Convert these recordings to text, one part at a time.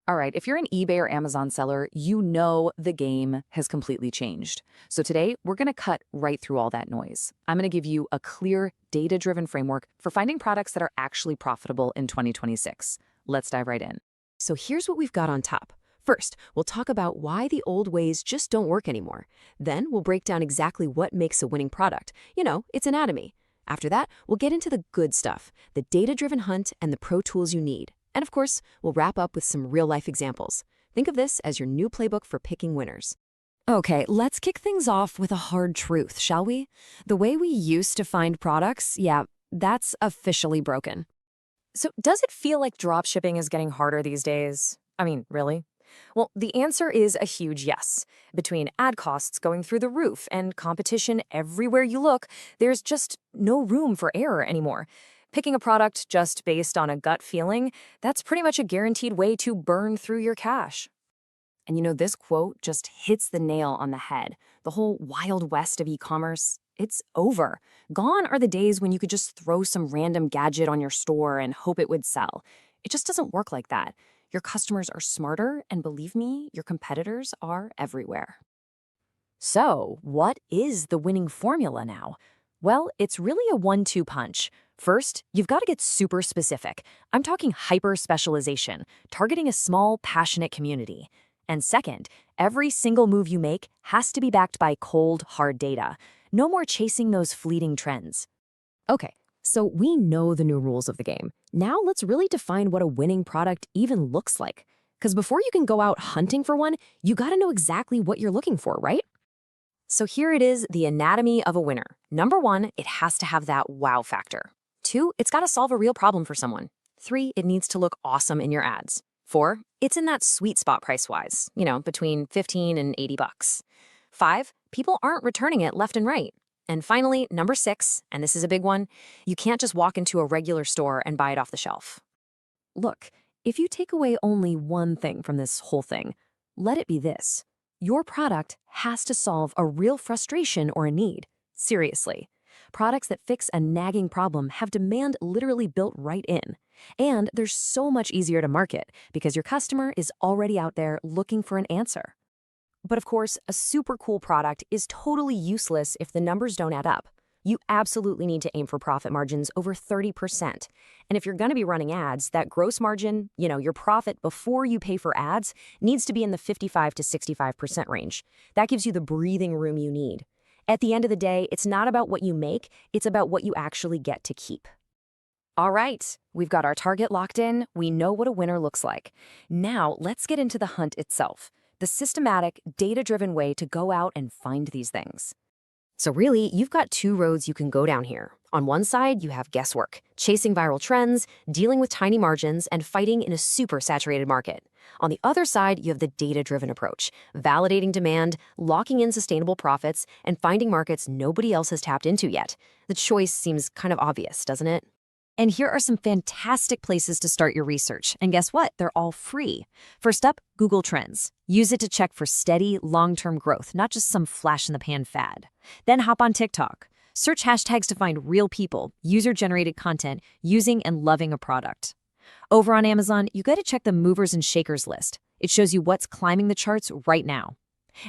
All right, if you're an eBay or Amazon seller, you know the game has completely changed. So today, we're going to cut right through all that noise. I'm going to give you a clear, data-driven framework for finding products that are actually profitable in 2026. Let's dive right in. So here's what we've got on top. First, we'll talk about why the old ways just don't work anymore. Then we'll break down exactly what makes a winning product. Its anatomy. After that, we'll get into the good stuff, the data-driven hunt and the pro tools you need. And of course, we'll wrap up with some real-life examples. Think of this as your new playbook for picking winners. Okay, let's kick things off with a hard truth, shall we? The way we used to find products, yeah, that's officially broken. So does it feel like dropshipping is getting harder these days? I mean, really? Well, the answer is a huge yes. Between ad costs going through the roof and competition everywhere you look, there's just no room for error anymore. Picking a product just based on a gut feeling, that's pretty much a guaranteed way to burn through your cash. And this quote just hits the nail on the head. The whole wild west of e-commerce, it's over. Gone are the days when you could just throw some random gadget on your store and hope it would sell. It just doesn't work like that. Your customers are smarter, and believe me, your competitors are everywhere. So, what is the winning formula now? Well, it's really a 1-2 punch. First, you've got to get super specific. I'm talking hyper-specialization, targeting a small, passionate community. And second, every single move you make has to be backed by cold, hard data. No more chasing those fleeting trends. Okay, so we know the new rules of the game. Now let's really define what a winning product even looks like. Because before you can go out hunting for one, you got to know exactly what you're looking for, right? So here it is, the anatomy of a winner. Number 1, it has to have that wow factor. 2, it's got to solve a real problem for someone. 3, it needs to look awesome in your ads. 4, it's in that sweet spot price-wise, between 15 and 80 bucks. 5, people aren't returning it left and right. And finally, number 6, and this is a big one, you can't just walk into a regular store and buy it off the shelf. Look, if you take away only one thing from this whole thing, let it be this. Your product has to solve a real frustration or a need. Seriously. Products that fix a nagging problem have demand literally built right in. And they're so much easier to market because your customer is already out there looking for an answer. But of course, a super cool product is totally useless if the numbers don't add up. You absolutely need to aim for profit margins over 30%. And if you're going to be running ads, that gross margin, your profit before you pay for ads, needs to be in the 55 to 65% range. That gives you the breathing room you need. At the end of the day, it's not about what you make, it's about what you actually get to keep. All right, we've got our target locked in, we know what a winner looks like. Now, let's get into the hunt itself, the systematic, data-driven way to go out and find these things. So really, you've got 2 roads you can go down here. On one side, you have guesswork, chasing viral trends, dealing with tiny margins, and fighting in a super saturated market. On the other side, you have the data-driven approach, validating demand, locking in sustainable profits, and finding markets nobody else has tapped into yet. The choice seems kind of obvious, doesn't it? And here are some fantastic places to start your research. And guess what? They're all free. First up, Google Trends. Use it to check for steady, long-term growth, not just some flash-in-the-pan fad. Then hop on TikTok. Search hashtags to find real people, user-generated content, using and loving a product. Over on Amazon, you got to check the movers and shakers list. It shows you what's climbing the charts right now.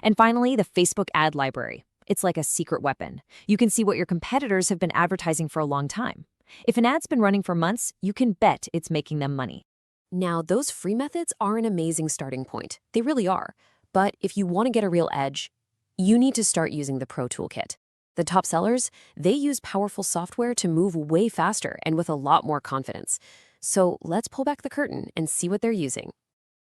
And finally, the Facebook ad library. It's like a secret weapon. You can see what your competitors have been advertising for a long time. If an ad's been running for months, you can bet it's making them money. Now, those free methods are an amazing starting point. They really are. But if you want to get a real edge, you need to start using the Pro Toolkit. The top sellers, they use powerful software to move way faster and with a lot more confidence. So let's pull back the curtain and see what they're using.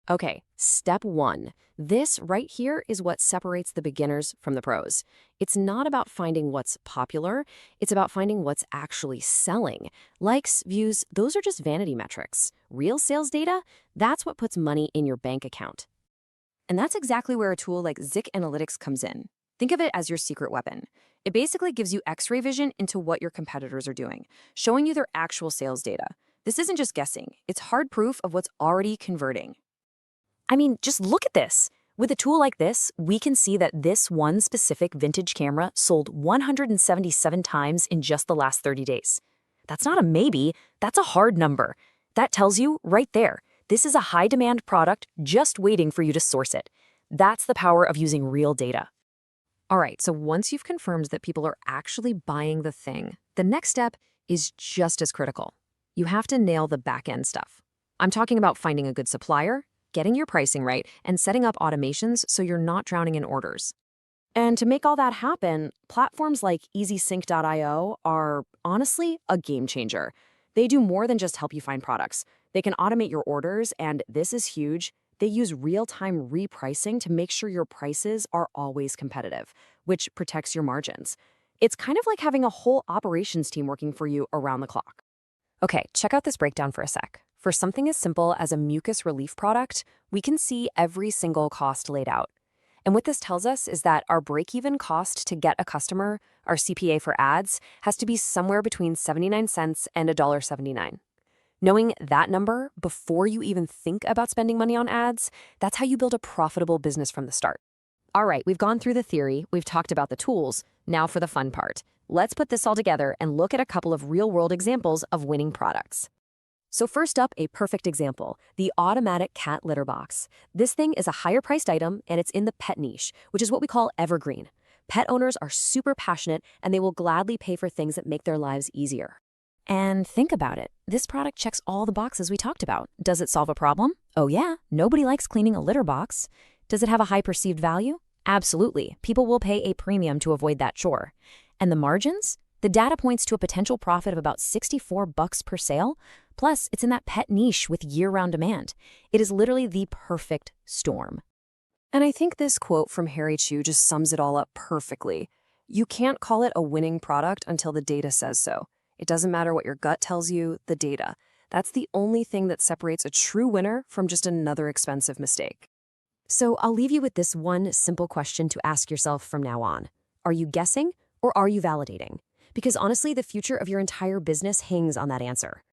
Okay, step 1. This right here is what separates the beginners from the pros. It's not about finding what's popular, it's about finding what's actually selling. Likes, views, those are just vanity metrics. Real sales data, that's what puts money in your bank account. And that's exactly where a tool like Zik Analytics comes in. Think of it as your secret weapon. It basically gives you X-ray vision into what your competitors are doing, showing you their actual sales data. This isn't just guessing, it's hard proof of what's already converting. I mean, just look at this. With a tool like this, we can see that this one specific vintage camera sold 177 times in just the last 30 days. That's not a maybe, that's a hard number. That tells you, right there, This is a high-demand product just waiting for you to source it. That's the power of using real data. All right, so once you've confirmed that people are actually buying the thing, the next step is just as critical. You have to nail the back-end stuff. I'm talking about finding a good supplier, getting your pricing right, and setting up automations so you're not drowning in orders. And to make all that happen, platforms like Easync.io are honestly a game changer. They do more than just help you find products. They can automate your orders, and this is huge. They use real-time repricing to make sure your prices are always competitive, which protects your margins. It's kind of like having a whole operations team working for you around the clock. Okay, check out this breakdown for a sec. For something as simple as a mucus relief product, we can see every single cost laid out. And what this tells us is that our break-even cost to get a customer, our CPA for ads, has to be somewhere between 79 cents and $1.79. Knowing that number before you even think about spending money on ads, that's how you build a profitable business from the start. All right, we've gone through the theory, we've talked about the tools. Now for the fun part. Let's put this all together and look at a couple of real-world examples of winning products. So first up, a perfect example, the automatic cat litter box. This thing is a higher-priced item, and it's in the pet niche, which is what we call evergreen. Pet owners are super passionate, and they will gladly pay for things that make their lives easier. And think about it. This product checks all the boxes we talked about. Does it solve a problem? Oh yeah, nobody likes cleaning a litter box. Does it have a high perceived value? Absolutely. People will pay a premium to avoid that chore. And the margins? The data points to a potential profit of about $64 per sale. Plus, it's in that pet niche with year-round demand. It is literally the perfect storm. And I think this quote from Harry Chu just sums it all up perfectly. You can't call it a winning product until the data says so. It doesn't matter what your gut tells you, the data. That's the only thing that separates a true winner from just another expensive mistake. So I'll leave you with this one simple question to ask yourself from now on. Are you guessing or are you validating? Because honestly, the future of your entire business hangs on that answer.